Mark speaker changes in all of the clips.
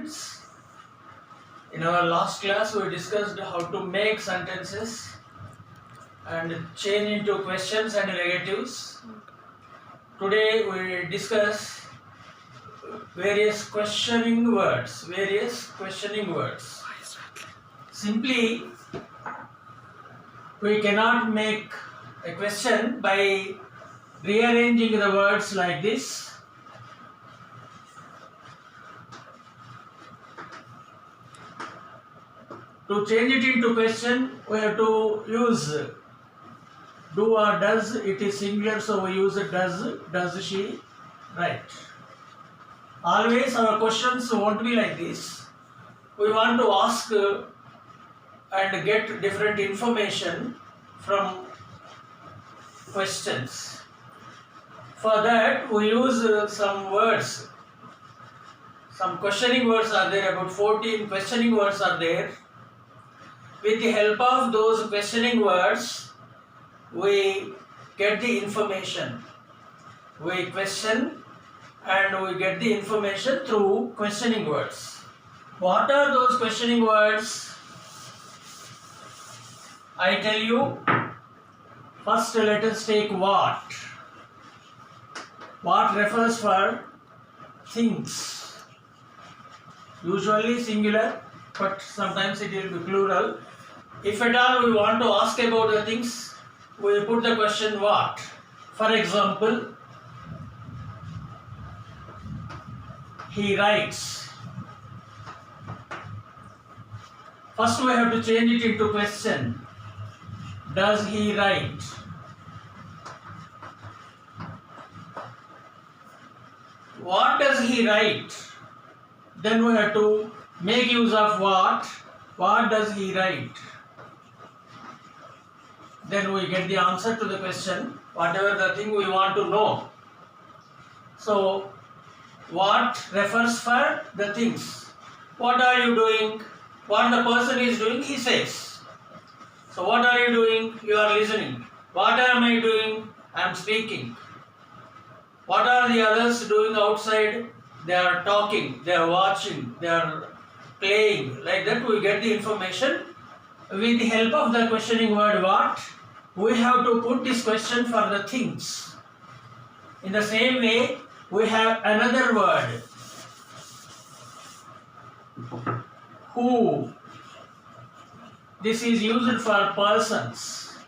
Speaker 1: students, in our last class we discussed how to make sentences and change into questions and negatives. Today we discuss various questioning words. Simply, we cannot make a question by rearranging the words like this. To change it into question, we have to use do or does. It is singular, so we use does she write. Always our questions won't be like this. We want to ask and get different information from questions. For that we use some words. Some questioning words are there, about 14 questioning words are there. With the help of those questioning words, we get the information. We question and we get the information through questioning words. What are those questioning words? I tell you. First, let us take what. What refers for things. Usually singular, but sometimes it will be plural. If at all we want to ask about the things, we put the question what. For example, he writes. First we have to change it into question. Does he write? What does he write? Then we have to make use of what. What does he write? Then we get the answer to the question, whatever the thing we want to know. So, what refers for the things. What are you doing? What the person is doing, he says. So, what are you doing? You are listening. What am I doing? I am speaking. What are the others doing outside? They are talking, they are watching, they are playing. Like that we get the information. With the help of the questioning word what, we have to put this question for the things. In the same way, we have another word. Who. This is used for persons.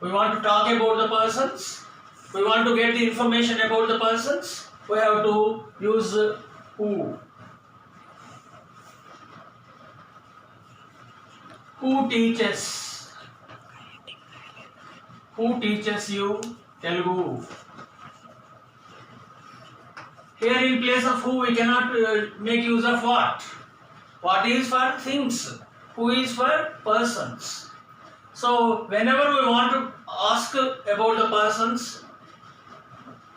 Speaker 1: We want to talk about the persons. We want to get the information about the persons. We have to use who. Who teaches? Who teaches you Telugu? Here in place of who we cannot make use of what. What is for things? Who is for persons? So whenever we want to ask about the persons,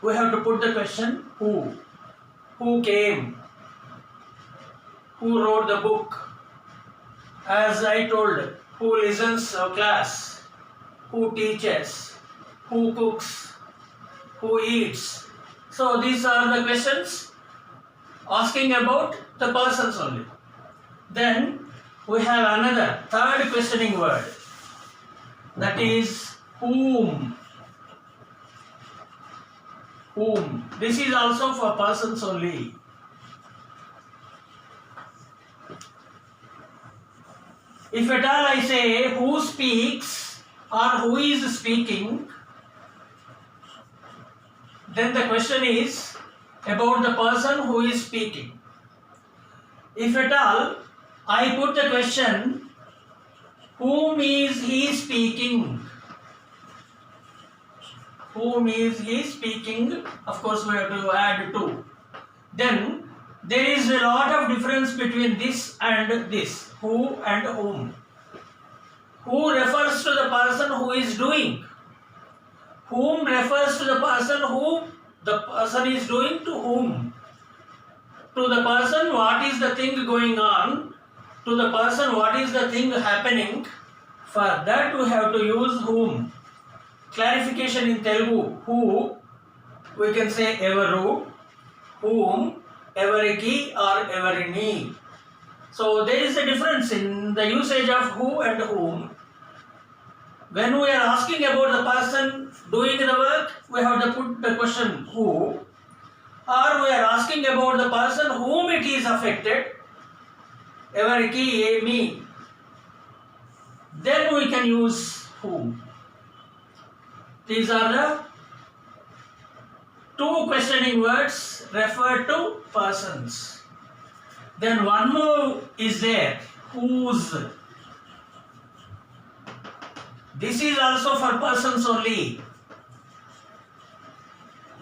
Speaker 1: we have to put the question who. Who came? Who wrote the book? As I told, who listens to class? Who teaches? Who cooks? Who eats? So these are the questions asking about the persons only. Then we have another third questioning word, that is whom. Whom. This is also for persons only. If at all I say who speaks or who is speaking, then the question is about the person who is speaking. If at all I put the question, whom is he speaking? Whom is he speaking? Of course we have to add to. Then there is a lot of difference between this and this. Who and whom. Who refers to the person who is doing. Whom refers to the person who the person is doing to whom. To the person what is the thing going on. To the person what is the thing happening. For that we have to use whom. Clarification in Telugu. Who, we can say evaru. Whom, evariki or everini. So there is a difference in the usage of who and whom. When we are asking about the person doing the work, we have to put the question who, or we are asking about the person whom it is affected, evariki, me, then we can use whom. These are the two questioning words refer to persons. Then one more is there, whose. This is also for persons only.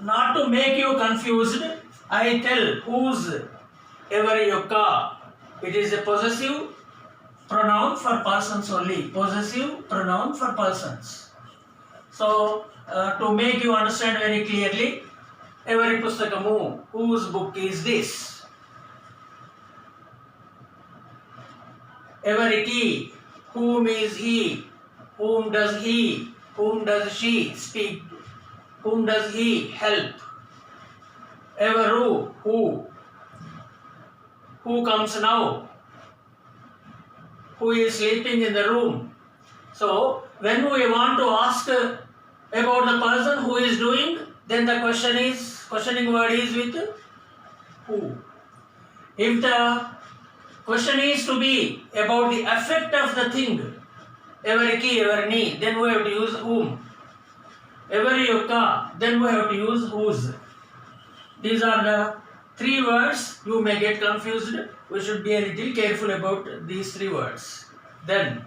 Speaker 1: Not to make you confused, I tell whose ever yokka. It is a possessive pronoun for persons only. Possessive pronoun for persons. So, to make you understand very clearly, every pustakamu, whose book is this? Everiki, whom is he? Whom does he? Whom does she speak? Whom does he help? Everu, who? Who comes now? Who is sleeping in the room? So, when we want to ask about the person who is doing, then the questioning word is with who. If the question is to be about the effect of the thing, evariki, everni, then we have to use whom. Every yokka, then we have to use whose. These are the three words. You may get confused. We should be a little careful about these three words. Then,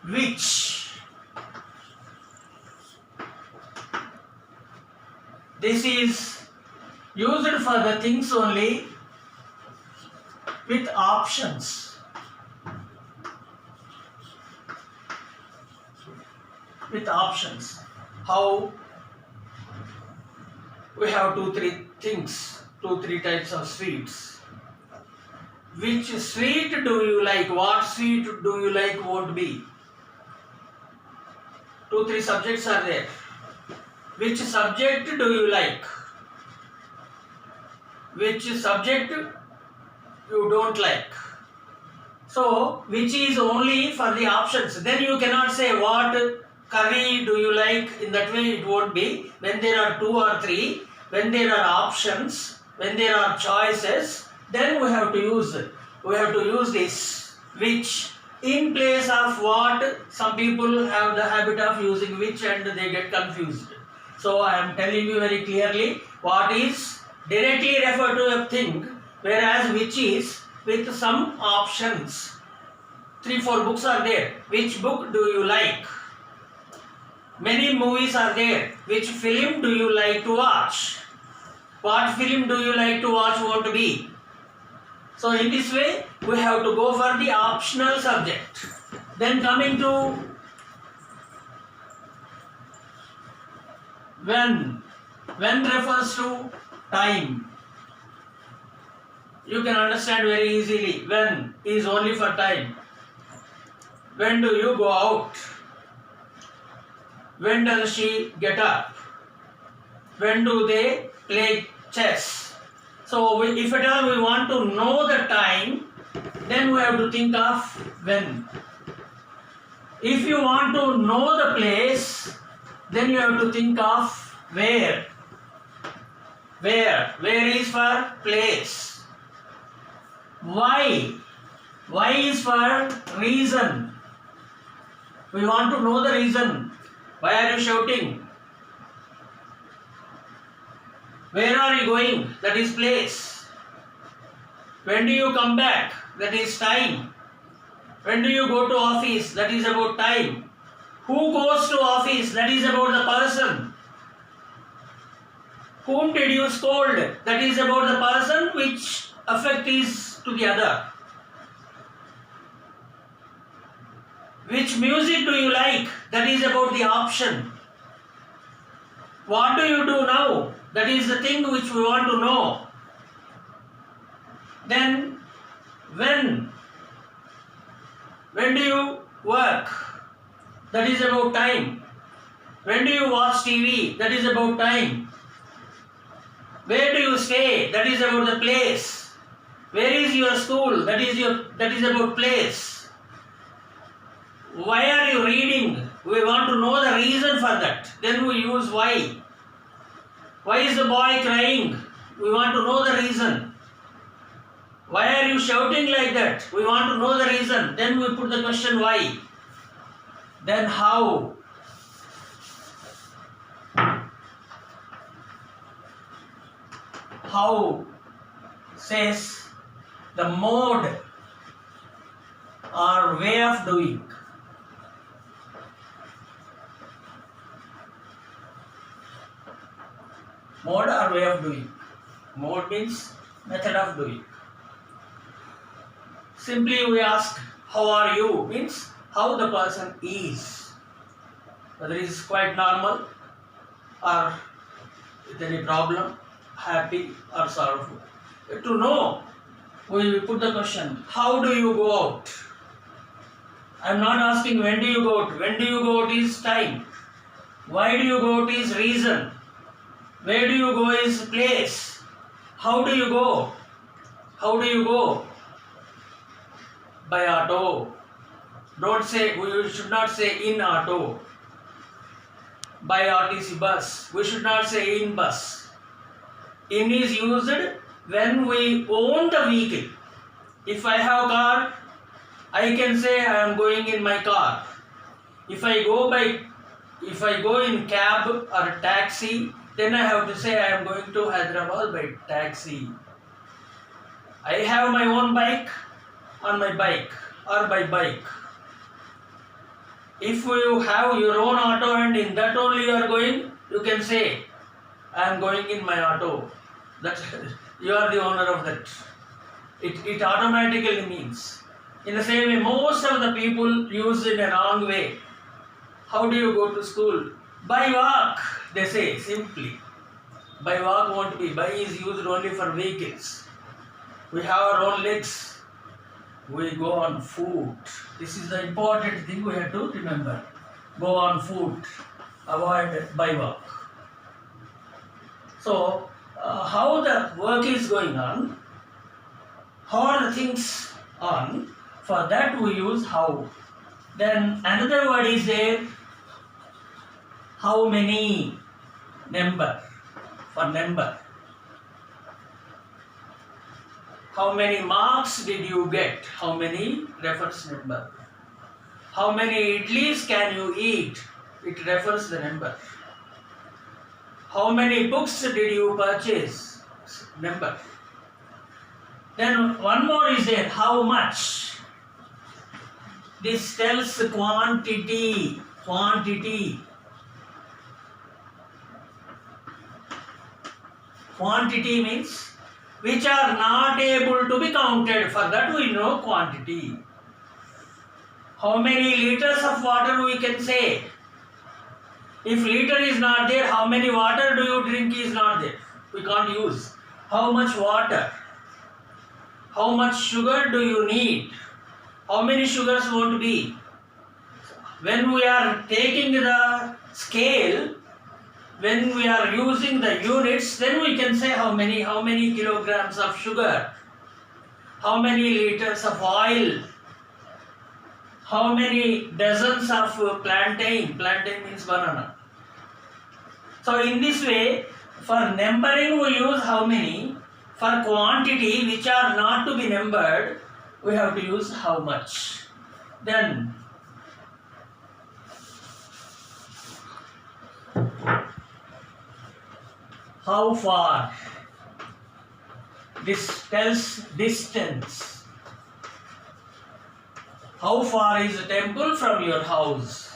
Speaker 1: which. This is used for the things only with options. With options. How? We have 2-3 things, 2-3 types of sweets. Which sweet do you like? What sweet do you like won't be. 2-3 subjects are there. Which subject do you like? Which subject you don't like? So, which is only for the options. Then you cannot say what curry do you like. In that way it won't be. When there are 2 or 3, when there are options, when there are choices, then we have to use this which in place of what. Some people have the habit of using which and they get confused. So I am telling you very clearly what is directly referred to a thing, whereas which is with some options. 3-4 books are there. Which book do you like? Many movies are there. Which film do you like to watch? What film do you like to watch won't be. So in this way, we have to go for the optional subject. Then coming to when. When refers to time. You can understand very easily. When is only for time. When do you go out? When does she get up? When do they play chess? So if at all we want to know the time, then we have to think of when. If you want to know the place, then you have to think of where. Where is for place. Why is for reason. We want to know the reason. Why are you shouting? Where are you going? That is place. When do you come back? That is time. When do you go to office? That is about time. Who goes to office? That is about the person. Whom did you scold? That is about the person which effect is to the other. Which music do you like? That is about the option. What do you do now? That is the thing which we want to know. Then when do you work? That is about time. When do you watch TV? That is about time. Where do you stay? That is about the place. Where is your school? That is about place. Why are you reading? We want to know the reason for that. Then we use why. Why is the boy crying? We want to know the reason. Why are you shouting like that? We want to know the reason. Then we put the question why. Then how. How says the mode or way of doing. Mode or way of doing. Mode means method of doing. Simply we ask how are you means how the person is. Whether he is quite normal or with any problem, happy or sorrowful. To know, we put the question, how do you go out? I am not asking when do you go out. When do you go out is time. Why do you go out is reason. Where do you go is place. How do you go? How do you go? By auto. Don't say, we should not say in auto. By RTC bus. We should not say in bus. In is used when we own the vehicle. If I have car, I can say I am going in my car. If I go in cab or taxi, then I have to say I am going to Hyderabad by taxi. I have my own bike on my bike or by bike. If you have your own auto and in that only you are going, you can say I am going in my auto. That you are the owner of that. It automatically means. In the same way, most of the people use it in a wrong way. How do you go to school? By walk, they say simply. By walk won't be. By is used only for vehicles. We have our own legs. We go on foot. This is the important thing we have to remember. Go on foot. Avoid by walk. So, how the work is going on, how are the things on, for that we use how. Then another word is there, how many, number, for number. How many marks did you get? How many refers number. How many idlis can you eat? It refers the number. How many books did you purchase? Number. Then one more is there, how much. This tells quantity. Quantity. Quantity means which are not able to be counted. For that we know quantity. How many liters of water we can say? If liter is not there, how many water do you drink is not there. We can't use. How much water? How much sugar do you need? How many sugars won't be? When we are taking the scale, when we are using the units, then we can say how many kilograms of sugar, how many liters of oil, how many dozens of plantain. Plantain means banana. So in this way, for numbering we use how many. For quantity which are not to be numbered, we have to use how much. Then how far. This tells distance. How far is the temple from your house?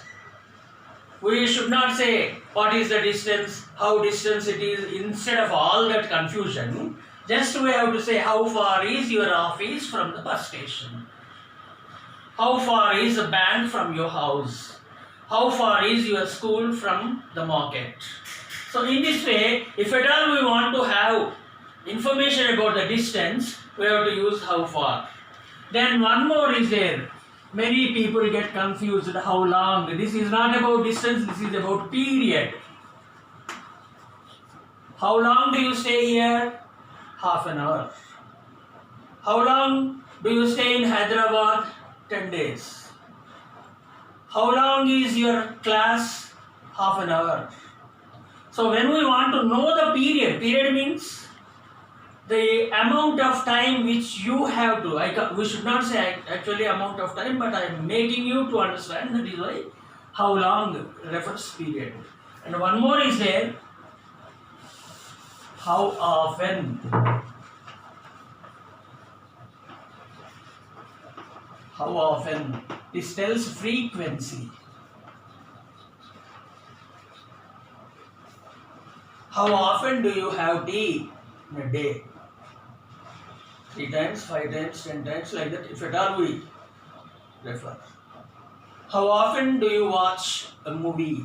Speaker 1: We should not say what is the distance, how distance it is, instead of all that confusion. Just we have to say how far is your office from the bus station. How far is the bank from your house? How far is your school from the market? So in this way, if at all we want to have information about the distance, we have to use how far. Then one more is there. Many people get confused how long. This is not about distance, this is about period. How long do you stay here? Half an hour. How long do you stay in Hyderabad? 10 days. How long is your class? Half an hour. So when we want to know the period means the amount of time which you have to, we should not say actually amount of time, but I am making you to understand, that is why how long refers period. And one more is there, how often. How often? This tells frequency. How often do you have tea in a day? 3 times, 5 times, 10 times, like that, if at all we refer. How often do you watch a movie?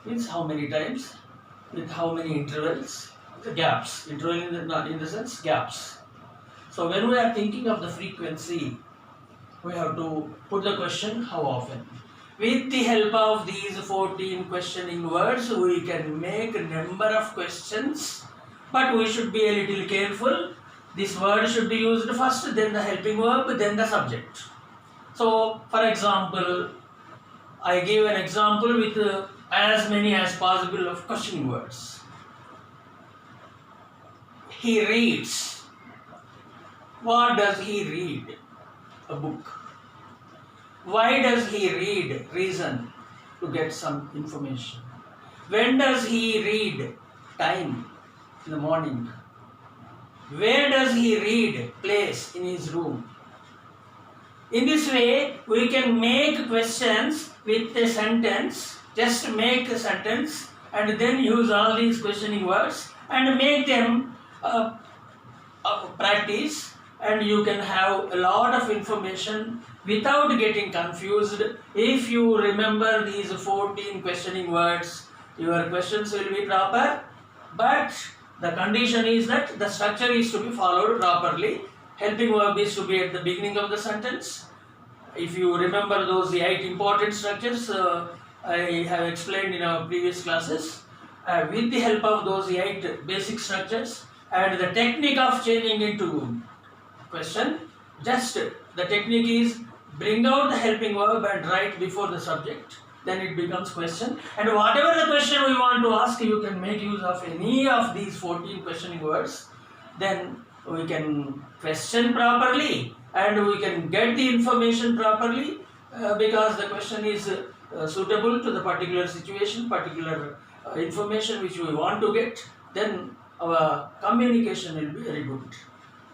Speaker 1: Means how many times, with how many intervals, the gaps. Interval in the sense gaps. So when we are thinking of the frequency, we have to put the question how often. With the help of these 14 questioning words, we can make a number of questions, but we should be a little careful. This word should be used first, then the helping verb, then the subject. So, for example, I give an example with as many as possible of questioning words. He reads. What does he read? A book. Why does he read? Reason, to get some information. When does he read? Time, in the morning. Where does he read? Place, in his room. In this way, we can make questions with a sentence. Just make a sentence and then use all these questioning words and make them practice, and you can have a lot of information without getting confused. If you remember these 14 questioning words, your questions will be proper, but the condition is that the structure is to be followed properly. Helping verb is to be at the beginning of the sentence. If you remember those 8 important structures I have explained in our previous classes, with the help of those 8 basic structures and the technique of changing into question, just the technique is bring out the helping verb and write before the subject, then it becomes question. And whatever the question we want to ask, you can make use of any of these 14 questioning words. Then we can question properly and we can get the information properly because the question is suitable to the particular situation, particular information which we want to get. Then our communication will be very good.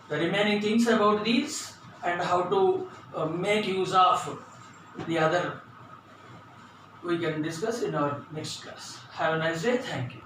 Speaker 1: The remaining things about these and how to make use of the other, we can discuss in our next class. Have a nice day. Thank you.